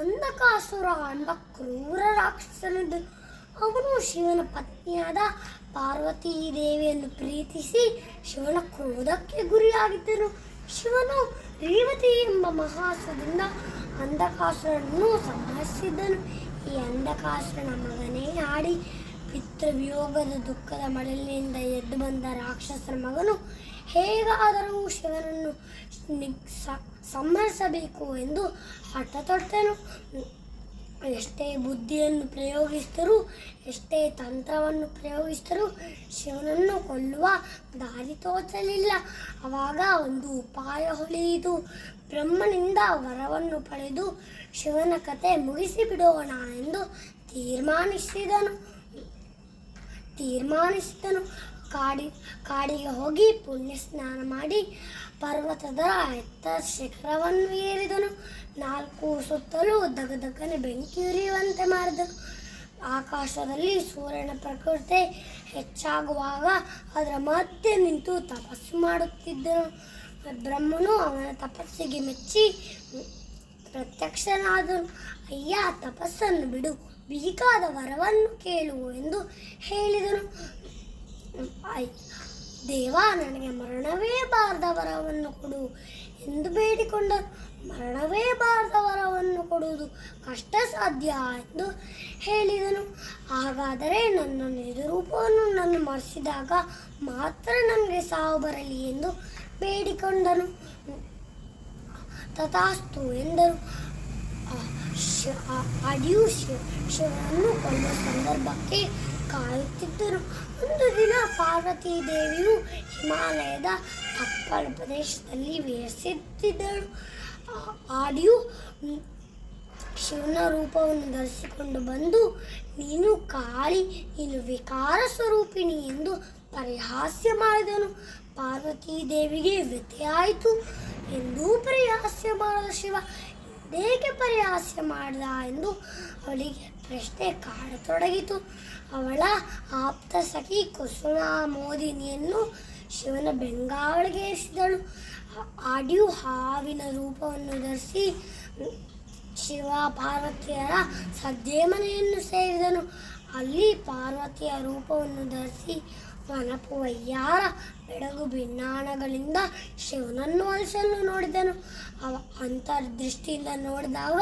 ಅಂಧಕಾಸುರ ಎಂಬ ಕ್ರೂರ ರಾಕ್ಷಸನಿದ್ದನು. ಅವನು ಶಿವನ ಪತ್ನಿಯಾದ ಪಾರ್ವತೀ ದೇವಿಯನ್ನು ಪ್ರೀತಿಸಿ ಶಿವನ ಕ್ರೋಧಕ್ಕೆ ಗುರಿಯಾಗಿದ್ದನು. ಶಿವನು ರೇವತಿ ಎಂಬ ಮಹಾಸುರದಿಂದ ಅಂಧಕಾಸುರನನ್ನು ಸಂಹರಿಸಿದ್ದನು. ಈ ಅಂಧಕಾಸುರನ ಮಗನೇ ಆಡಿ ಪಿತೃವಿಯೋಗದ ದುಃಖದ ಮಡಲಿನಿಂದ ಎದ್ದು ಬಂದ ರಾಕ್ಷಸನ ಮಗನು ಹೇಗಾದರೂ ಶಿವನನ್ನು ಸಂಹರಿಸಬೇಕು ಎಂದು ಹಠ ತೊಟ್ಟನು. ಎಷ್ಟೇ ಬುದ್ಧಿಯನ್ನು ಪ್ರಯೋಗಿಸಿದರೂ, ಎಷ್ಟೇ ತಂತ್ರವನ್ನು ಪ್ರಯೋಗಿಸಿದರೂ ಶಿವನನ್ನು ಕೊಲ್ಲುವ ದಾರಿ ತೋಚಲಿಲ್ಲ. ಆವಾಗ ಒಂದು ಉಪಾಯ ಹೊಳೆಯಿತು. ಬ್ರಹ್ಮನಿಂದ ವರವನ್ನು ಪಡೆದು ಶಿವನ ಕತೆ ಮುಗಿಸಿಬಿಡೋಣ ಎಂದು ತೀರ್ಮಾನಿಸಿದನು. ಕಾಡಿಗೆ ಹೋಗಿ ಪುಣ್ಯ ಸ್ನಾನ ಮಾಡಿ ಪರ್ವತದ ಎತ್ತರ ಶಿಖರವನ್ನು ಏರಿದನು. 4 ಸುತ್ತಲೂ ದಗದಗನೆ ಬೆಂಕಿ ಉರಿಯುವಂತೆ ಮಾಡಿದನು. ಆಕಾಶದಲ್ಲಿ ಸೂರ್ಯನ ಪ್ರಖರತೆ ಹೆಚ್ಚಾಗುವಾಗ ಅದರ ಮಧ್ಯೆ ನಿಂತು ತಪಸ್ಸು ಮಾಡುತ್ತಿದ್ದನು. ಬ್ರಹ್ಮನು ಅವನ ತಪಸ್ಸಿಗೆ ಮೆಚ್ಚಿ ಪ್ರತ್ಯಕ್ಷನಾದನು. ಅಯ್ಯ, ತಪಸ್ಸನ್ನು ಬಿಡು, ಬೇಕಾದ ವರವನ್ನು ಕೇಳು ಎಂದು ಹೇಳಿದನು. ದೇವ, ನನಗೆ ಮರಣವೇ ಬಾರದ ವರವನ್ನು ಕೊಡು ಎಂದು ಬೇಡಿಕೊಂಡನು. ಮರಣವೇ ಬಾರದ ವರವನ್ನು ಕೊಡುವುದು ಕಷ್ಟ ಸಾಧ್ಯ ಎಂದು ಹೇಳಿದನು. ಹಾಗಾದರೆ ನನ್ನ ನಿಜರೂಪವನ್ನು ನಾನು ಮರೆಸಿದಾಗ ಮಾತ್ರ ನನಗೆ ಸಾವು ಬರಲಿ ಎಂದು ಬೇಡಿಕೊಂಡನು. ತಥಾಸ್ತು ಎಂದರು. ಆಡಿಯೂ ಶಿವನನ್ನು ಕೊಲ್ಲುವ ಸಂದರ್ಭಕ್ಕೆ ಕಾಯುತ್ತಿದ್ದರು. ಒಂದು ದಿನ ಪಾರ್ವತೀ ದೇವಿಯು ಹಿಮಾಲಯದ ತಪ್ಪಲು ಪ್ರದೇಶದಲ್ಲಿ ವಿಹರಿಸುತ್ತಿದ್ದಳು. ಆಡಿಯು ಶಿವನ ರೂಪವನ್ನು ಧರಿಸಿಕೊಂಡು ಬಂದು, ನೀನು ಕಾಳಿ, ನೀನು ವಿಕಾರ ಸ್ವರೂಪಿಣಿ ಎಂದು ಪರಿಹಾಸ್ಯ ಮಾಡಿದನು. ಪಾರ್ವತೀ ದೇವಿಗೆ ವ್ಯಥೆಯಾಯಿತು. ಎಂದೂ ಪರಿಹಾಸ್ಯ ಮಾಡದ ಶಿವ ಏಕೆ ಪರಿಹಾಸ್ಯ ಮಾಡಿದ ಎಂದು ಅವಳಿಗೆ ಪ್ರಶ್ನೆ ಕಾಡತೊಡಗಿತು. ಅವಳ ಆಪ್ತ ಸಖಿ ಕುಸುಮಾ ಮೋದಿನಿಯನ್ನು ಶಿವನ ಬೆಂಗಾವಳಿಗೆ ಏರಿಸಿದಳು. ಆಡಿಯು ಹಾವಿನ ರೂಪವನ್ನು ಧರಿಸಿ ಶಿವ ಪಾರ್ವತಿಯರ ಸದ್ದೆ ಮನೆಯನ್ನು ಸೇರಿದನು. ಅಲ್ಲಿ ಪಾರ್ವತಿಯ ರೂಪವನ್ನು ಧರಿಸಿ ವನಪು ವಯ್ಯಾರ ಬೆಳಗು ಭಿನ್ನಾಣಗಳಿಂದ ಶಿವನನ್ನು ಒಲಿಸಲು ನೋಡಿದನು. ಅಂತರ್ದೃಷ್ಟಿಯಿಂದ ನೋಡಿದಾಗ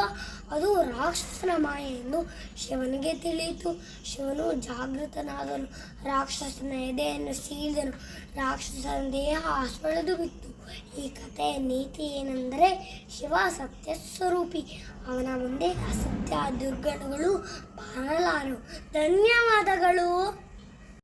ಅದು ರಾಕ್ಷಸನ ಮಾಯೆ ಎಂದು ಶಿವನಿಗೆ ತಿಳಿಯಿತು. ಶಿವನು ಜಾಗೃತನಾದನು. ರಾಕ್ಷಸನ ಎದೆಯನ್ನು ಸೀಳಿದನು. ರಾಕ್ಷಸನ ದೇಹ ಅಸೊಳೆದು ಬಿತ್ತು. ಈ ಕಥೆಯ ನೀತಿ ಏನೆಂದರೆ, ಶಿವ ಸತ್ಯ ಸ್ವರೂಪಿ. ಅವನ ಮುಂದೆ ಅಸತ್ಯ ದುರ್ಗಣಗಳು ಬರಲಾರವು. ಧನ್ಯವಾದಗಳು.